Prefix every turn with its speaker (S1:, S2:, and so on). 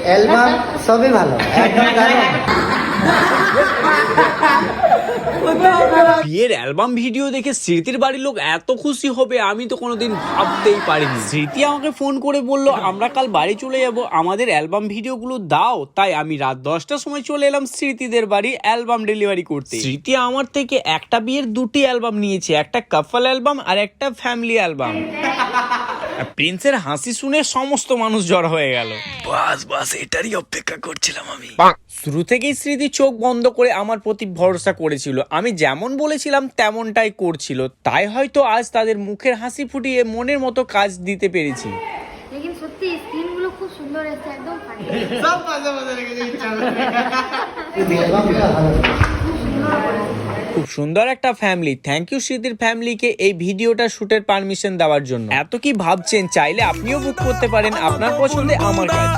S1: Album সবই ভালো, একদম দারুণ।
S2: বিয়ের অ্যালবাম ভিডিও দেখে স্মৃতির বাড়ির লোক এত খুশি হবে আমি তো কোনোদিন ভাবতেই পারিনি। স্মৃতি আমাকে ফোন করে বলল আমরা কাল বাড়ি চলে যাব, আমাদের অ্যালবাম ভিডিওগুলো দাও। তাই আমি রাত 10টার সময় চলে এলাম স্মৃতিদের বাড়ি অ্যালবাম ডেলিভারি করতে। স্মৃতি আমার থেকে একটা বিয়ের 2টি অ্যালবাম নিয়েছে, একটা কাপল অ্যালবাম আর একটা ফ্যামিলি অ্যালবাম। প্রিন্সের হাসি শুনে সমস্ত মানুষ জড় হয়ে গেল। বাস এটারই অপেক্ষা করছিলাম আমি। শুরু থেকেই স্মৃতি চোখ বন্ধ করে আমার প্রতি ভরসা করেছিল, আমি যেমন বলেছিলাম তেমনটাই করছিল। তাই হয়তো আজ তাদের মুখের হাসি ফুটিয়ে মনের মতো কাজ দিতে পেরেছি।
S3: लेकिन সত্যি স্ক্রিনগুলো খুব সুন্দর এসেছে, একদম ফানি।
S1: সব মজা মজা রেখেছে ইচ্ছা করে। অ্যালবামটা ভালো।
S2: খুব সুন্দর একটা ফ্যামিলি। থ্যাংক ইউ স্মৃতির ফ্যামিলিকে এই ভিডিওটা শুটের পারমিশন দেওয়ার জন্য। এত কি ভাবছেন, চাইলে আপনিও বুক করতে পারেন আপনার পছন্দে আমার কাজ।